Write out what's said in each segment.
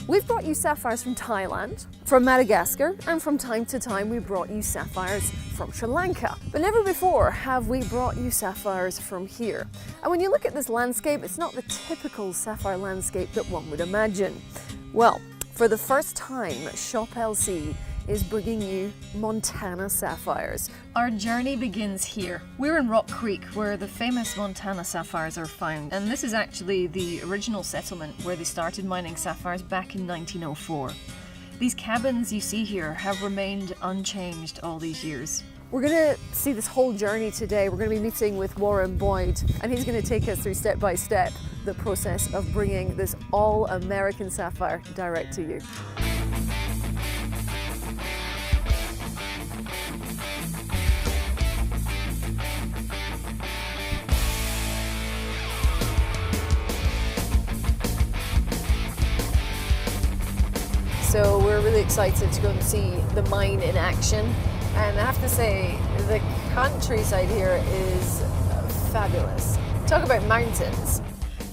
We've brought you sapphires from Thailand, from Madagascar, and from time to time we brought you sapphires from Sri Lanka. But never before have we brought you sapphires from here. And when you look at this landscape, it's not the typical sapphire landscape that one would imagine. Well, for the first time, Shop LC is bringing you Montana sapphires. Our journey begins here. We're in Rock Creek, where the famous Montana sapphires are found. And this is actually the original settlement where they started mining sapphires back in 1904. These cabins you see here have remained unchanged all these years. We're going to see this whole journey today. We're going to be meeting with Warren Boyd, and he's going to take us through step by step the process of bringing this all-American sapphire direct to you. So we're really excited to go and see the mine in action. And I have to say, the countryside here is fabulous. Talk about mountains.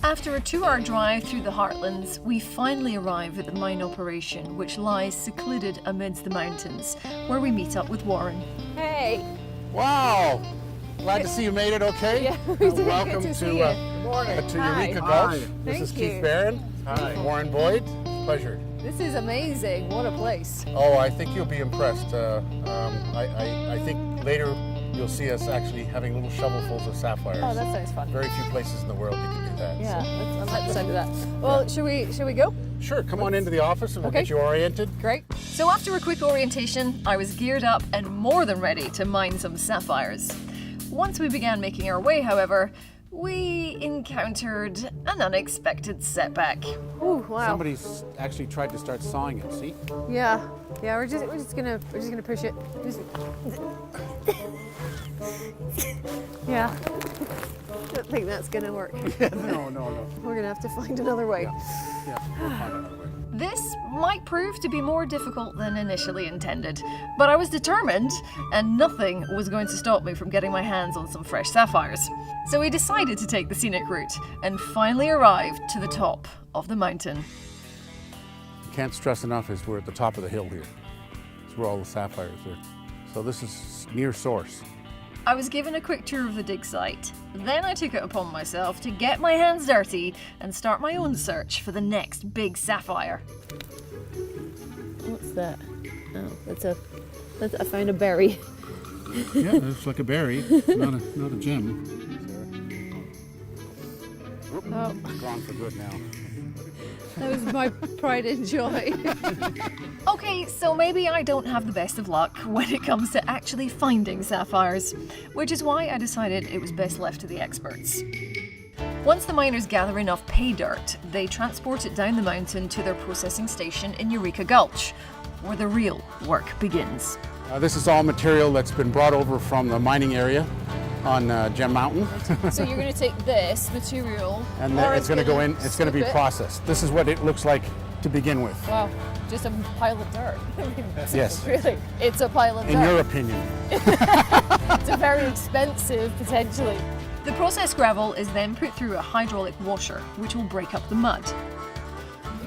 After a 2-hour drive through the heartlands, we finally arrive at the mine operation, which lies secluded amidst the mountains, where we meet up with Warren. Hey! Wow! Glad to see you made it okay. Yeah, welcome to Eureka Gulch. This is Keith Barron. Hi. Warren Boyd. Pleasure. This is amazing. What a place. Oh, I think you'll be impressed. I think later you'll see us actually having little shovelfuls of sapphires. Oh, that sounds fun. Very few places in the world you can do that. Yeah, So. I'm at the side of that. Well, should we go? Sure, come on into the office and we'll get you oriented. Great. So after a quick orientation, I was geared up and more than ready to mine some sapphires. Once we began making our way, however, we encountered an unexpected setback. Ooh, wow. Somebody's actually tried to start sawing it, see? Yeah. Yeah, we're just gonna push it. Yeah. Don't think that's gonna work. No. We're gonna have to find another way. Yeah, we'll find another way. This might prove to be more difficult than initially intended, but I was determined, and nothing was going to stop me from getting my hands on some fresh sapphires. So we decided to take the scenic route and finally arrived to the top of the mountain. Can't stress enough is we're at the top of the hill here. It's where all the sapphires are. So this is near source. I was given a quick tour of the dig site. Then I took it upon myself to get my hands dirty and start my own search for the next big sapphire. What's that? Oh, I found a berry. Yeah, it's like a berry, not a gem. Oh. It's gone for good now. That was my pride and joy. Okay, so maybe I don't have the best of luck when it comes to actually finding sapphires, which is why I decided it was best left to the experts. Once the miners gather enough pay dirt, they transport it down the mountain to their processing station in Eureka Gulch, where the real work begins. This is all material that's been brought over from the mining area on Gem Mountain. So you're going to take this material and it's going to go in, it's going to be processed. This is what it looks like to begin with. Wow, just a pile of dirt. Yes. Really, it's a pile of dirt. In your opinion. It's a very expensive, potentially. The processed gravel is then put through a hydraulic washer, which will break up the mud.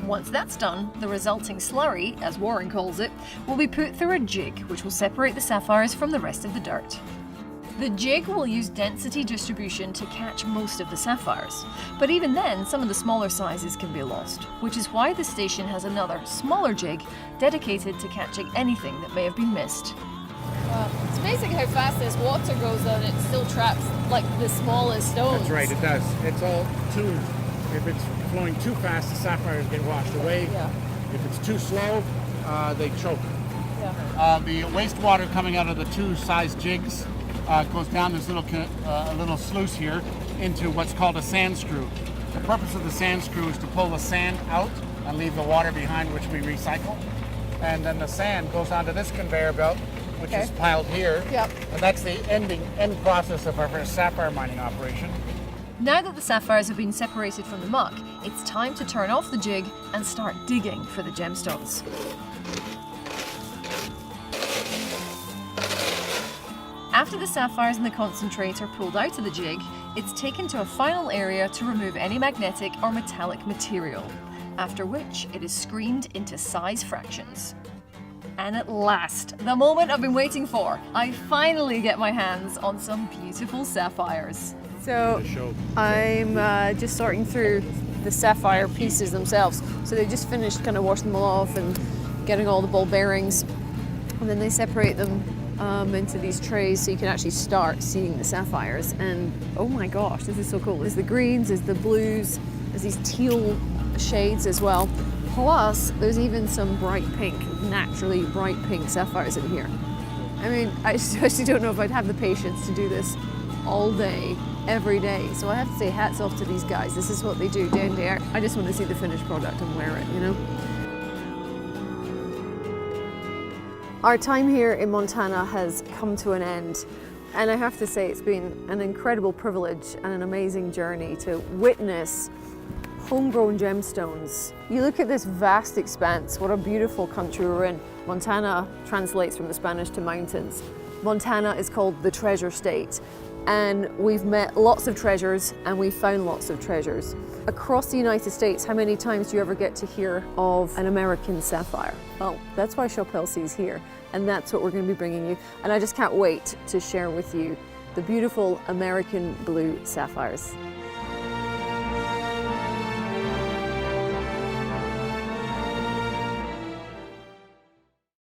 Once that's done, the resulting slurry, as Warren calls it, will be put through a jig, which will separate the sapphires from the rest of the dirt. The jig will use density distribution to catch most of the sapphires, but even then some of the smaller sizes can be lost, which is why the station has another, smaller jig dedicated to catching anything that may have been missed. It's amazing how fast this water goes and it still traps like the smallest stones. That's right, it does. It's all tuned. If it's flowing too fast, the sapphires get washed away. Yeah. If it's too slow, they choke. Yeah. The wastewater coming out of the two size jigs goes down this little sluice here into what's called a sand screw. The purpose of the sand screw is to pull the sand out and leave the water behind, which we recycle. And then the sand goes onto this conveyor belt, which is piled here. Yep. And that's the end process of our sapphire mining operation. Now that the sapphires have been separated from the muck, it's time to turn off the jig and start digging for the gemstones. After the sapphires and the concentrate are pulled out of the jig, it's taken to a final area to remove any magnetic or metallic material. after which it is screened into size fractions. And at last, the moment I've been waiting for, I finally get my hands on some beautiful sapphires. So I'm just sorting through the sapphire pieces themselves. So they just finished kind of washing them all off and getting all the ball bearings. And then they separate them into these trays so you can actually start seeing the sapphires. And oh my gosh, this is so cool. There's the greens, there's the blues, there's these teal shades as well. Plus, there's even some bright pink, naturally bright pink sapphires in here. I mean, I actually don't know if I'd have the patience to do this all day, every day. So I have to say hats off to these guys. This is what they do day in, day out. I just want to see the finished product and wear it, you know? Our time here in Montana has come to an end. And I have to say it's been an incredible privilege and an amazing journey to witness homegrown gemstones. You look at this vast expanse, what a beautiful country we're in. Montana translates from the Spanish to mountains. Montana is called the treasure state, and we've met lots of treasures and we've found lots of treasures. Across the United States, how many times do you ever get to hear of an American sapphire? Well, that's why Shop LC's here, and that's what we're going to be bringing you. And I just can't wait to share with you the beautiful American blue sapphires.